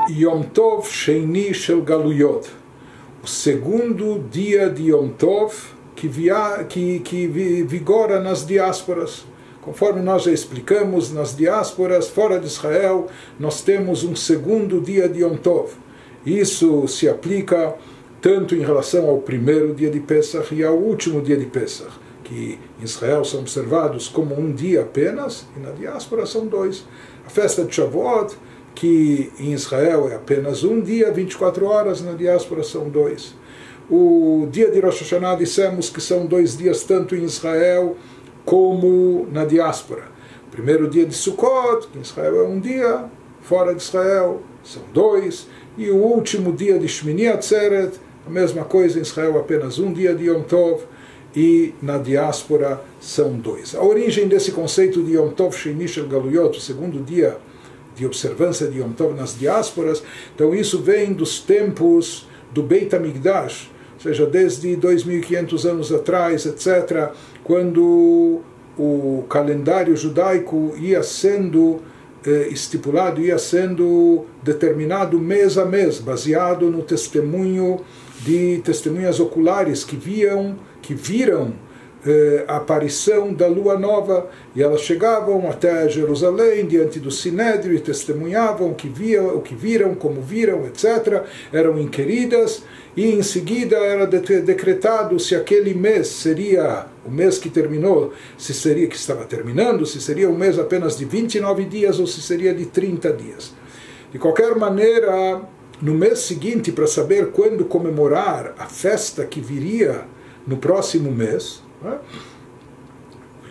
Yom Tov Sheini Shel Galuyot, o segundo dia de Yom Tov que vigora nas diásporas. Conforme nós já explicamos, nas diásporas fora de Israel, nós temos um segundo dia de Yom Tov. Isso se aplica tanto em relação ao primeiro dia de Pesach e ao último dia de Pesach, que em Israel são observados como um dia apenas, e na diáspora são dois. A festa de Shavuot, que em Israel é apenas um dia, 24 horas, na diáspora são dois. O dia de Rosh Hashanah dissemos que são 2 dias tanto em Israel como na diáspora. O primeiro dia de Sukkot, que em Israel é um dia, fora de Israel são 2, e o último dia de Shmini Atzeret, a mesma coisa, em Israel apenas um dia de Yom Tov, e na diáspora são 2. A origem desse conceito de Yom Tov Sheini Shel Galuyot, o segundo dia de observância de Yom Tov nas diásporas, então isso vem dos tempos do Beit HaMikdash, ou seja, desde 2.500 anos atrás, etc., quando o calendário judaico ia sendo estipulado, ia sendo determinado mês a mês, baseado no testemunho de testemunhas oculares que viram a aparição da lua nova, e elas chegavam até Jerusalém, diante do Sinédrio, e testemunhavam o que viram, como viram, etc. Eram inquiridas, e em seguida era decretado se aquele mês seria o mês que terminou, que estava terminando, se seria um mês apenas de 29 dias ou se seria de 30 dias. De qualquer maneira, no mês seguinte, para saber quando comemorar a festa que viria no próximo mês,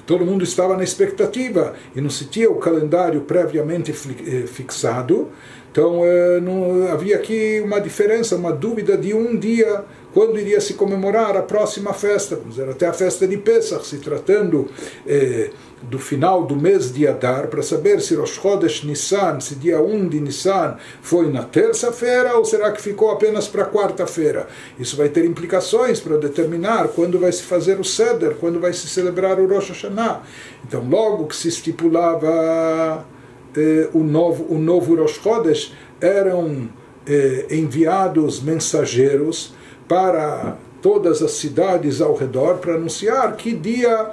todo mundo estava na expectativa e não se tinha o calendário previamente fixado, então não havia aqui uma diferença, uma dúvida de um dia quando iria se comemorar a próxima festa, vamos dizer, até a festa de Pesach, se tratando do final do mês de Adar, para saber se Rosh Chodesh Nissan, se dia 1 de Nissan foi na terça-feira ou será que ficou apenas para quarta-feira. Isso vai ter implicações para determinar quando vai se fazer o Seder, quando vai se celebrar o Rosh Hashanah. Então, logo que se estipulava o novo Rosh Chodesh, eram enviados mensageiros para todas as cidades ao redor para anunciar que dia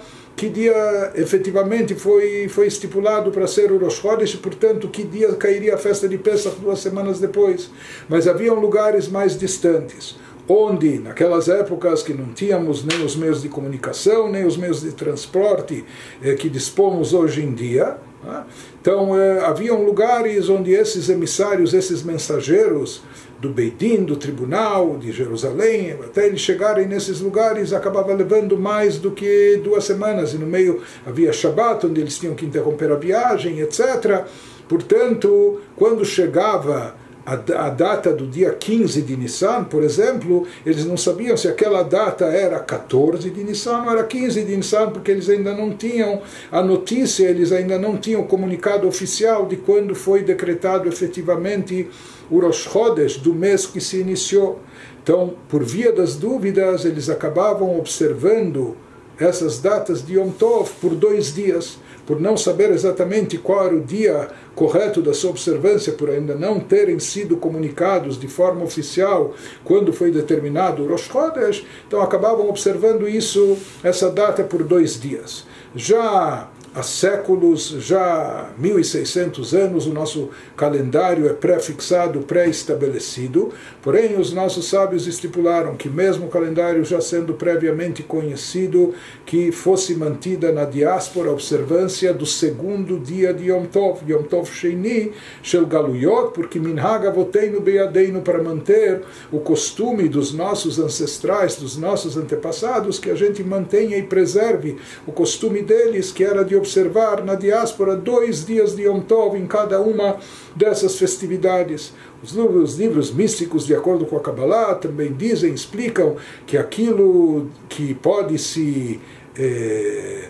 efetivamente foi estipulado para ser o Rosh Chodesh, e portanto que dia cairia a festa de Pesach 2 semanas depois. Mas haviam lugares mais distantes, onde naquelas épocas que não tínhamos nem os meios de comunicação, nem os meios de transporte que dispomos hoje em dia, então haviam lugares onde esses emissários, esses mensageiros do Beit Din, do tribunal de Jerusalém, até eles chegarem nesses lugares, acabava levando mais do que 2 semanas, e no meio havia Shabbat, onde eles tinham que interromper a viagem, etc. Portanto, quando chegava a data do dia 15 de Nissan, por exemplo, eles não sabiam se aquela data era 14 de Nissan ou era 15 de Nissan, porque eles ainda não tinham a notícia, eles ainda não tinham o comunicado oficial de quando foi decretado efetivamente o Rosh Chodesh do mês que se iniciou. Então, por via das dúvidas, eles acabavam observando essas datas de Yom Tov por 2 dias, por não saber exatamente qual era o dia correto da sua observância, por ainda não terem sido comunicados de forma oficial quando foi determinado o Rosh Chodesh, então acabavam observando essa data por 2 dias. Já há séculos, já 1.600 anos, o nosso calendário é pré-fixado, pré-estabelecido, porém os nossos sábios estipularam que mesmo o calendário já sendo previamente conhecido, que fosse mantida na diáspora a observância do segundo dia de Yom Tov Sheini Shel Galuyot, porque Minhag Avoteinu Beyadeinu, para manter o costume dos nossos ancestrais, dos nossos antepassados, que a gente mantenha e preserve o costume deles, que era de observar na diáspora 2 dias de Yom Tov em cada uma dessas festividades. Os livros místicos, de acordo com a Kabbalah, também explicam que aquilo que pode se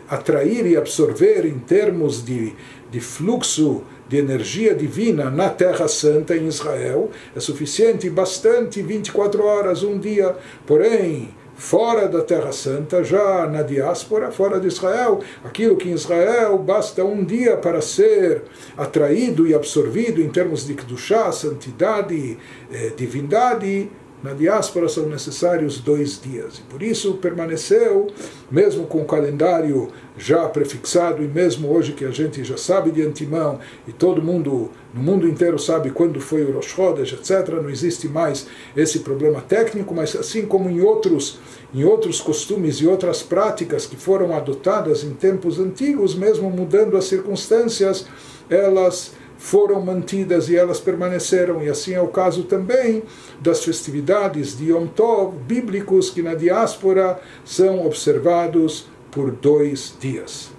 atrair e absorver em termos de fluxo de energia divina na Terra Santa, em Israel, é suficiente, bastante, 24 horas, um dia. Porém, fora da Terra Santa, já na diáspora, fora de Israel, aquilo que em Israel basta um dia para ser atraído e absorvido em termos de Kedushá, santidade, divindade, na diáspora são necessários 2 dias. E por isso permaneceu, mesmo com o calendário já prefixado, e mesmo hoje que a gente já sabe de antemão, e todo mundo, no mundo inteiro sabe quando foi o Rosh Chodesh, etc., não existe mais esse problema técnico, mas assim como em outros costumes e outras práticas que foram adotadas em tempos antigos, mesmo mudando as circunstâncias, elas foram mantidas e elas permaneceram, e assim é o caso também das festividades de Yom Tov bíblicos que na diáspora são observados por 2 dias.